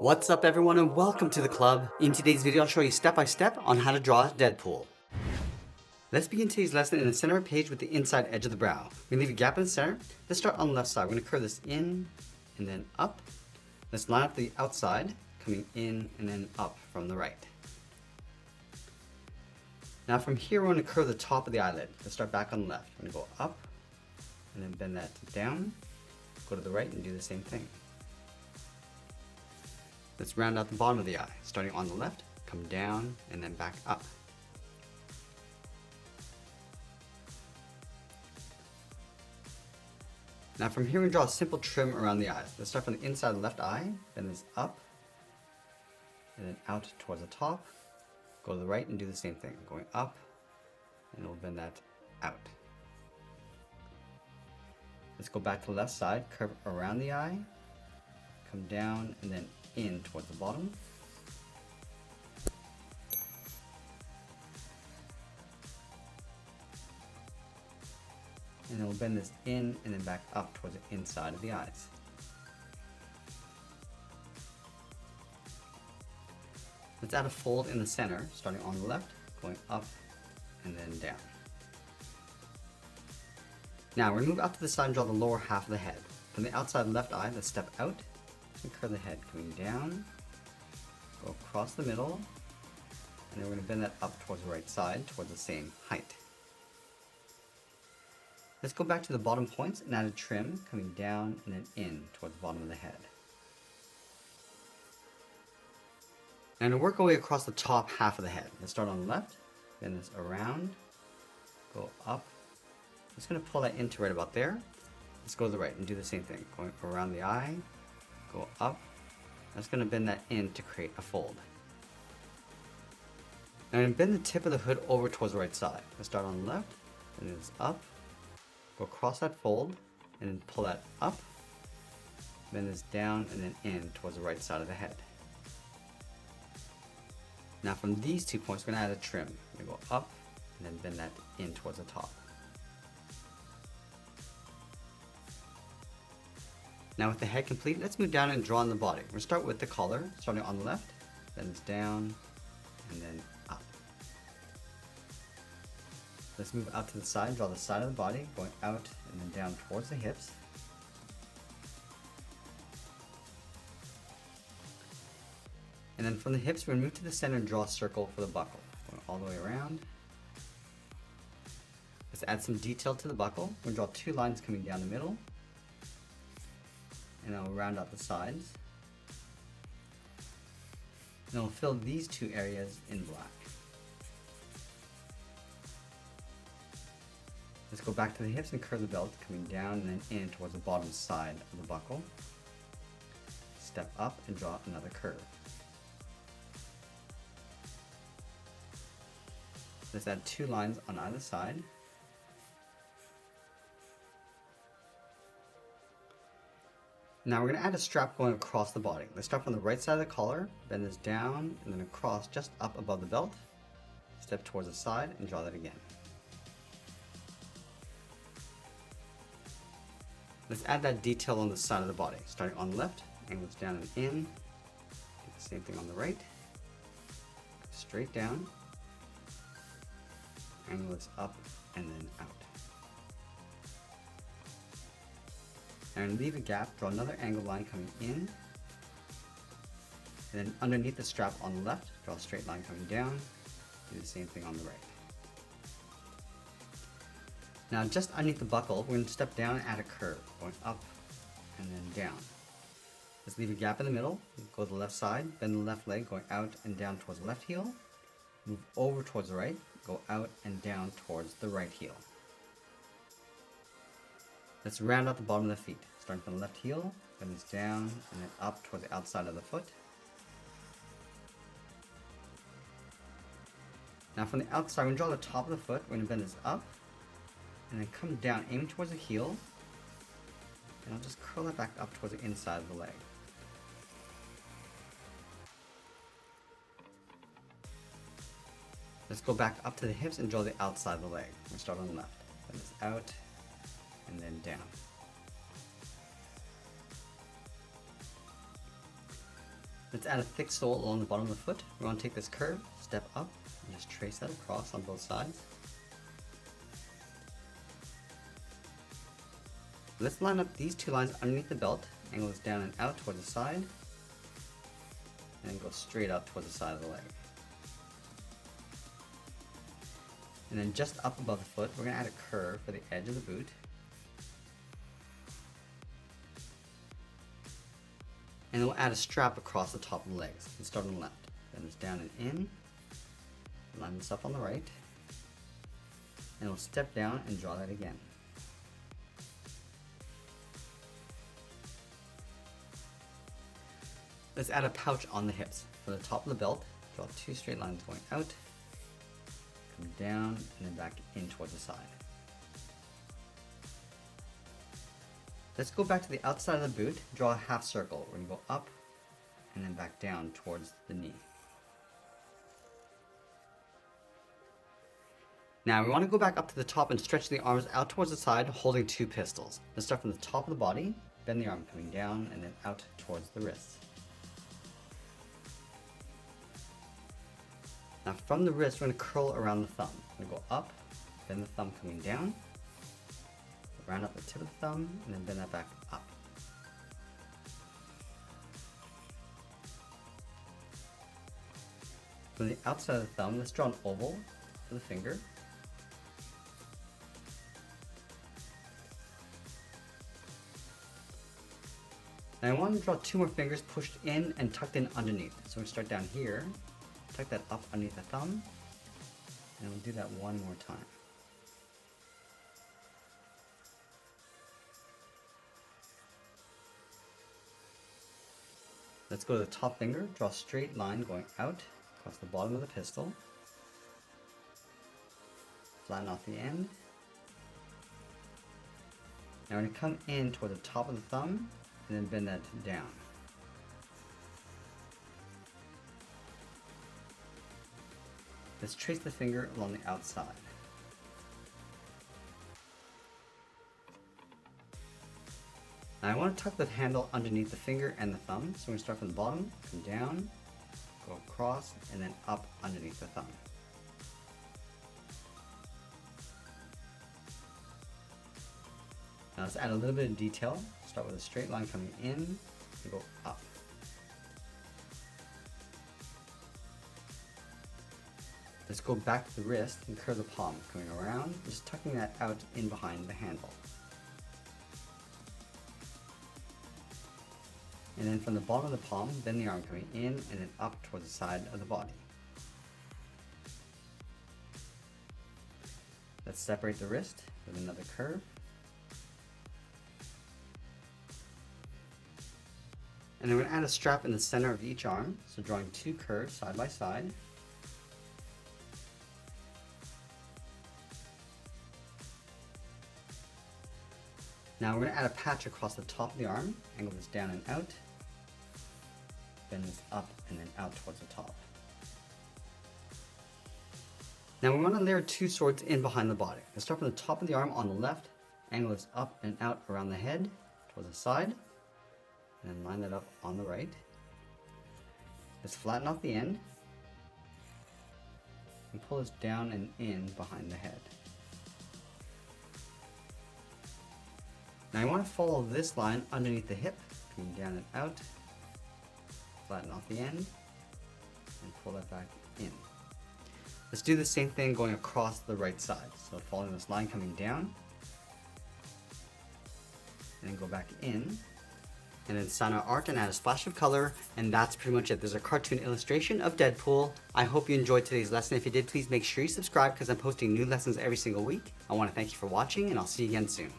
What's up everyone and welcome to the club. In today's video I'll show you step by step on how to draw Deadpool. Let's begin today's lesson in the center of the page with the inside edge of the brow. We're going to leave a gap in the center. Let's start on the left side. We're going to curve this in and then up. Let's line up the outside, coming in and then up from the right. Now from here we're going to curve the top of the eyelid. Let's start back on the left. We're going to go up and then bend that down, go to the right and do the same thing. Let's round out the bottom of the eye. Starting on the left, come down and then back up. Now from here we draw a simple trim around the eyes. Let's start from the inside of the left eye, bend this up and then out towards the top. Go to the right and do the same thing, going up and we'll bend that out. Let's go back to the left side, curve around the eye, come down and then in towards the bottom. And then we'll bend this in and then back up towards the inside of the eyes. Let's add a fold in the center, starting on the left, going up and then down. Now we're going to move out to the side and draw the lower half of the head. From the outside left eye, let's step out and curve the head, coming down, go across the middle, and then we're going to bend that up towards the right side, towards the same height. Let's go back to the bottom points and add a trim, coming down and then in towards the bottom of the head. Now to work our way across the top half of the head. Let's start on the left, bend this around, go up. I'm just going to pull that into right about there. Let's go to the right and do the same thing, going around the eye, go up. I'm just going to bend that in to create a fold. Now I'm going to bend the tip of the hood over towards the right side. Let's start on the left, bend this up, go across that fold, and then pull that up, bend this down and then in towards the right side of the head. Now from these 2 points, we're going to add a trim. We're going to go up and then bend that in towards the top. Now with the head complete, let's move down and draw on the body. We're going to start with the collar, starting on the left, bend this down and then up. Let's move out to the side, draw the side of the body, going out and then down towards the hips. And then from the hips, we're going to move to the center and draw a circle for the buckle, going all the way around. Let's add some detail to the buckle. We're going to draw 2 lines coming down the middle. And I'll round out the sides. And I'll fill these 2 areas in black. Let's go back to the hips and curve the belt, coming down and then in towards the bottom side of the buckle. Step up and draw another curve. Let's add 2 lines on either side. Now we're going to add a strap going across the body. Let's start from the right side of the collar, bend this down and then across just up above the belt. Step towards the side and draw that again. Let's add that detail on the side of the body. Starting on the left, angle this down and in. Do the same thing on the right. Straight down. Angle this up and then out. And leave a gap, draw another angled line coming in. And then underneath the strap on the left, draw a straight line coming down. Do the same thing on the right. Now just underneath the buckle, we're going to step down and add a curve, going up and then down. Let's leave a gap in the middle, go to the left side, bend the left leg going out and down towards the left heel. Move over towards the right, go out and down towards the right heel. Let's round out the bottom of the feet, starting from the left heel, bend this down and then up towards the outside of the foot. Now from the outside, we're going to draw the top of the foot, we're going to bend this up and then come down, aiming towards the heel, and I'll just curl it back up towards the inside of the leg. Let's go back up to the hips and draw the outside of the leg. We'll start on the left, bend this out and then down. Let's add a thick sole along the bottom of the foot. We want to take this curve, step up, and just trace that across on both sides. Let's line up these two lines underneath the belt, angle this down and out towards the side, and then go straight up towards the side of the leg. And then just up above the foot, we're going to add a curve for the edge of the boot. And then we'll add a strap across the top of the legs. Let's start on the left. Bend this down and in. Line this up on the right. And we'll step down and draw that again. Let's add a pouch on the hips. From the top of the belt, draw two straight lines going out, come down, and then back in towards the side. Let's go back to the outside of the boot, draw a half circle. We're going to go up and then back down towards the knee. Now we want to go back up to the top and stretch the arms out towards the side, holding two pistols. Let's start from the top of the body, bend the arm coming down and then out towards the wrists. Now from the wrist, we're going to curl around the thumb. We're going to go up, bend the thumb coming down, round up the tip of the thumb, and then bend that back up. From the outside of the thumb, let's draw an oval for the finger. Now I want to draw two more fingers pushed in and tucked in underneath. So we start down here, tuck that up underneath the thumb, and we'll do that one more time. Let's go to the top finger, draw a straight line going out across the bottom of the pistol. Flatten off the end. Now we're going to come in toward the top of the thumb and then bend that down. Let's trace the finger along the outside. Now I want to tuck the handle underneath the finger and the thumb, so we're going to start from the bottom, come down, go across, and then up underneath the thumb. Now let's add a little bit of detail. Start with a straight line coming in and go up. Let's go back to the wrist and curve the palm, coming around, just tucking that out in behind the handle. And then from the bottom of the palm, bend the arm coming in and then up towards the side of the body. Let's separate the wrist with another curve. And then we're going to add a strap in the center of each arm, so drawing two curves side by side. Now we're going to add a patch across the top of the arm, angle this down and out, bend this up and then out towards the top. Now we want to layer two swords in behind the body. Let's start from the top of the arm on the left, angle this up and out around the head towards the side, and then line that up on the right. Let's flatten off the end and pull this down and in behind the head. Now I want to follow this line underneath the hip, coming down and out, flatten off the end, and pull that back in. Let's do the same thing going across the right side. So following this line coming down, and then go back in, and then sign our art and add a splash of color, and that's pretty much it. There's a cartoon illustration of Deadpool. I hope you enjoyed today's lesson. If you did, please make sure you subscribe because I'm posting new lessons every single week. I want to thank you for watching, and I'll see you again soon.